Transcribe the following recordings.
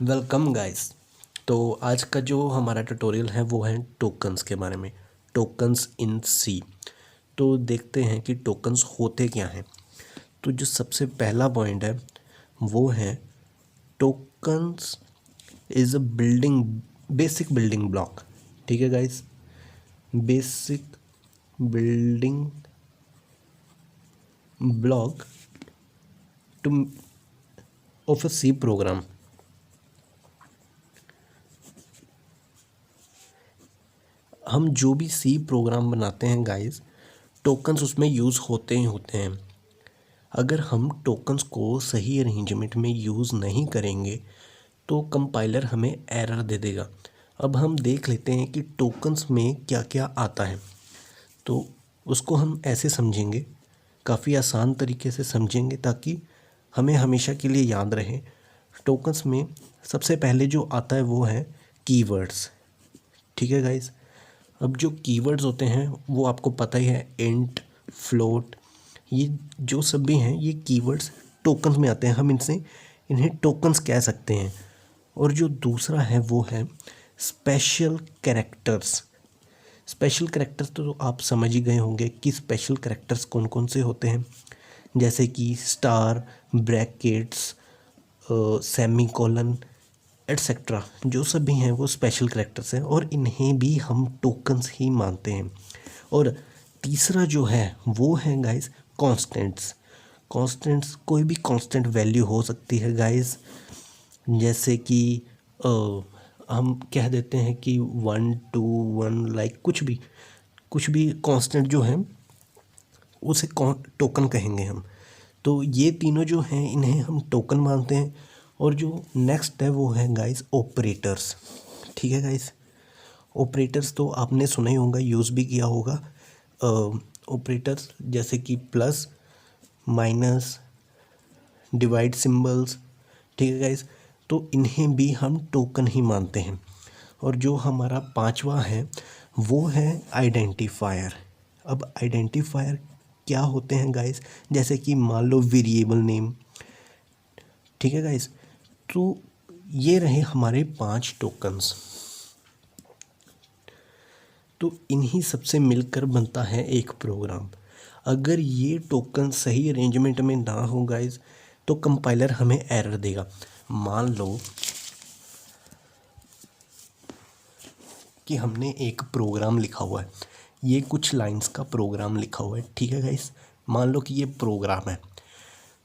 Welcome guys. तो आज का जो हमारा ट्यूटोरियल है वो है टोकन्स के बारे में, टोकन्स इन सी। तो देखते हैं कि टोकन्स होते क्या हैं। तो जो सबसे पहला पॉइंट है वो है tokens is a building basic building block. ठीक है guys, basic building block to of a C program. हम जो भी सी प्रोग्राम बनाते हैं गाइस, टोकन्स उसमें यूज़ होते ही होते हैं। अगर हम टोकन्स को सही अरेंजमेंट में यूज़ नहीं करेंगे तो कंपाइलर हमें एरर दे देगा। अब हम देख लेते हैं कि टोकन्स में क्या क्या आता है। तो उसको हम ऐसे समझेंगे, काफ़ी आसान तरीके से समझेंगे ताकि हमें हमेशा के लिए याद रहे। टोकन्स में सबसे पहले जो आता है वो है कीवर्ड्स। ठीक है गाइस, अब जो कीवर्ड्स होते हैं वो आपको पता ही है, इंट, फ्लोट, ये जो सब भी हैं ये कीवर्ड्स टोकन्स में आते हैं। हम इन्हें टोकन्स कह सकते हैं। और जो दूसरा है वो है स्पेशल कैरेक्टर्स। स्पेशल कैरेक्टर्स तो आप समझ ही गए होंगे कि स्पेशल कैरेक्टर्स कौन कौन से होते हैं, जैसे कि star, brackets, semi colon etcetera. जो सब भी हैं वो स्पेशल कैरेक्टर्स हैं और इन्हें भी हम टोकन्स ही मानते हैं। और तीसरा जो है वो है गाइस कॉन्स्टेंट्स। कॉन्स्टेंट्स कोई भी कॉन्स्टेंट वैल्यू हो सकती है गाइस, जैसे कि हम कह देते हैं कि 1 2 1, लाइक कुछ भी कांस्टेंट जो है उसे टोकन कहेंगे हम। तो ये तीनों जो हैं इन्हें हम टोकन मानते हैं। और जो नेक्स्ट है वो है गाइस ऑपरेटर्स। ठीक है गाइस, ऑपरेटर्स तो आपने सुना ही होगा, यूज़ भी किया होगा। ऑपरेटर्स जैसे कि प्लस, माइनस, डिवाइड सिंबल्स। ठीक है गाइस, तो इन्हें भी हम टोकन ही मानते हैं। और जो हमारा पांचवा है वो है आइडेंटिफायर। अब आइडेंटिफायर क्या होते हैं गाइस, जैसे कि मान लो वेरिएबल नेम। ठीक है गाइस, तो ये रहे हमारे 5 टोकन्स। तो इन्हीं सबसे मिलकर बनता है एक प्रोग्राम। अगर ये टोकन सही अरेंजमेंट में ना हो गाइस तो कंपाइलर हमें एरर देगा। मान लो कि हमने एक प्रोग्राम लिखा हुआ है, ये कुछ लाइंस का प्रोग्राम लिखा हुआ है। ठीक है गाइस, मान लो कि ये प्रोग्राम है।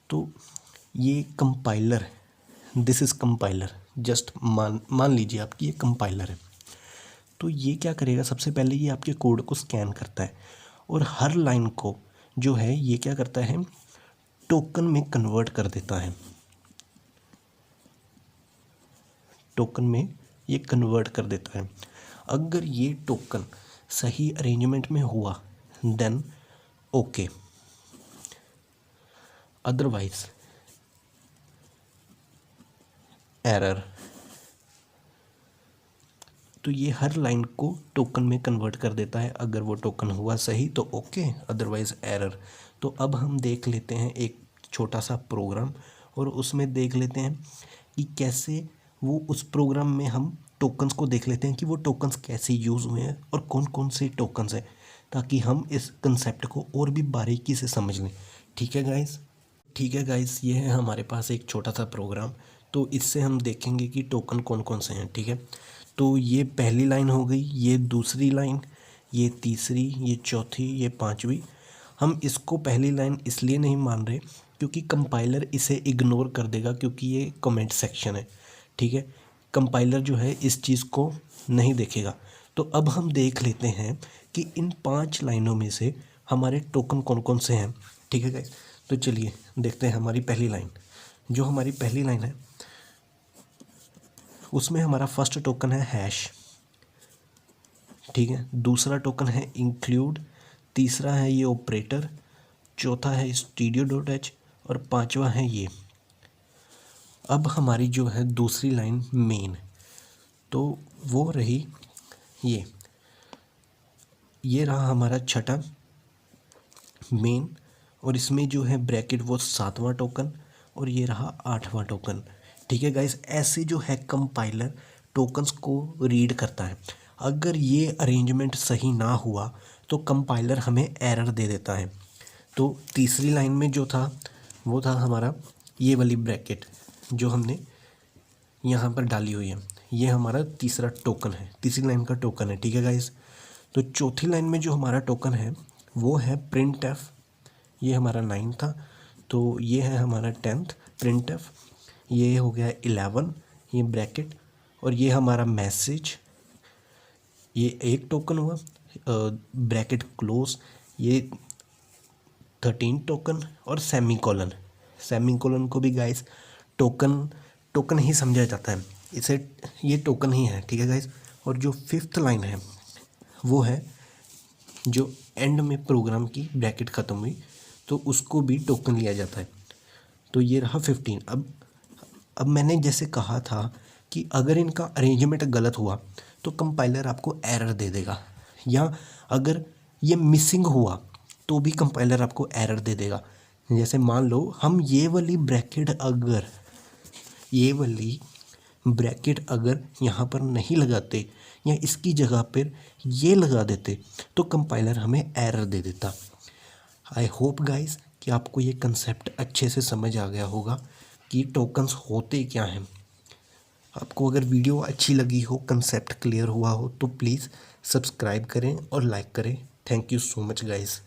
तो ये compiler, this is compiler, just मान लीजिए आप कि ये कंपाइलर है। तो ये क्या करेगा, सबसे पहले ये आपके कोड को स्कैन करता है और हर लाइन को जो है ये क्या करता है, टोकन में कन्वर्ट कर देता है। टोकन में ये कन्वर्ट कर देता है। अगर ये टोकन सही अरेंजमेंट में हुआ देन ओके, अदरवाइज एरर। तो ये हर लाइन को टोकन में कन्वर्ट कर देता है। अगर वो टोकन हुआ सही तो ओके, अदरवाइज एरर। तो अब हम देख लेते हैं एक छोटा सा प्रोग्राम और उसमें देख लेते हैं कि कैसे वो, उस प्रोग्राम में हम टोकन्स को देख लेते हैं कि वो टोकन्स कैसे यूज़ हुए हैं और कौन कौन से टोकन्स हैं, ताकि हम इस कंसेप्ट को और भी बारीकी से समझ लें। ठीक है गाइस, ठीक है गाइस, ये है हमारे पास एक छोटा सा प्रोग्राम। तो इससे हम देखेंगे कि टोकन कौन कौन से हैं। ठीक है, तो ये पहली लाइन हो गई, ये दूसरी लाइन, ये तीसरी, ये चौथी, ये पांचवी। हम इसको पहली लाइन इसलिए नहीं मान रहे क्योंकि कंपाइलर इसे इग्नोर कर देगा, क्योंकि ये कमेंट सेक्शन है। ठीक है, कंपाइलर जो है इस चीज़ को नहीं देखेगा। तो अब हम देख लेते हैं कि इन 5 लाइनों में से हमारे टोकन कौन कौन से हैं। ठीक है गाइस, तो चलिए देखते हैं हमारी पहली लाइन। जो हमारी पहली लाइन है उसमें हमारा फर्स्ट टोकन है हैश। ठीक है, दूसरा टोकन है इंक्लूड, तीसरा है ये ऑपरेटर, चौथा है स्टूडियो डॉट एच और पांचवा है ये। अब हमारी जो है दूसरी लाइन मेन, तो वो रही ये रहा हमारा छठा मेन। और इसमें जो है ब्रैकेट वो 7वां टोकन और ये रहा 8वां टोकन। ठीक है गाइस, ऐसे जो है कंपाइलर टोकन्स को रीड करता है। अगर ये अरेंजमेंट सही ना हुआ तो कंपाइलर हमें एरर दे देता है। तो तीसरी लाइन में जो था वो था हमारा ये वाली ब्रैकेट जो हमने यहाँ पर डाली हुई है, ये हमारा तीसरा टोकन है, तीसरी लाइन का टोकन है। ठीक है गाइस, तो चौथी लाइन में जो हमारा टोकन है वो है प्रिंट एफ, ये हमारा 9 था, तो ये है हमारा 10th प्रिंट एफ, ये हो गया 11, ये ब्रैकेट, और ये हमारा मैसेज, ये एक टोकन हुआ, ब्रैकेट क्लोज, ये 13 टोकन, और सेमी कॉलन। सेमी कॉलन को भी गाइस टोकन टोकन ही समझा जाता है, इसे ये टोकन ही है। ठीक है गाइस, और जो 5th लाइन है वो है जो एंड में प्रोग्राम की ब्रैकेट ख़त्म हुई तो उसको भी टोकन लिया जाता है। तो ये रहा 15। अब मैंने जैसे कहा था कि अगर इनका अरेंजमेंट गलत हुआ तो कंपाइलर आपको एरर दे देगा, या अगर ये मिसिंग हुआ तो भी कंपाइलर आपको एरर दे देगा। जैसे मान लो हम ये वाली ब्रैकेट अगर यहाँ पर नहीं लगाते या इसकी जगह पर ये लगा देते तो कंपाइलर हमें एरर दे देता। आई होप गाइस कि आपको ये कंसेप्ट अच्छे से समझ आ गया होगा कि टोकन्स होते क्या हैं। आपको अगर वीडियो अच्छी लगी हो, कंसेप्ट क्लियर हुआ हो तो प्लीज़ सब्सक्राइब करें और लाइक करें। Thank you so much guys.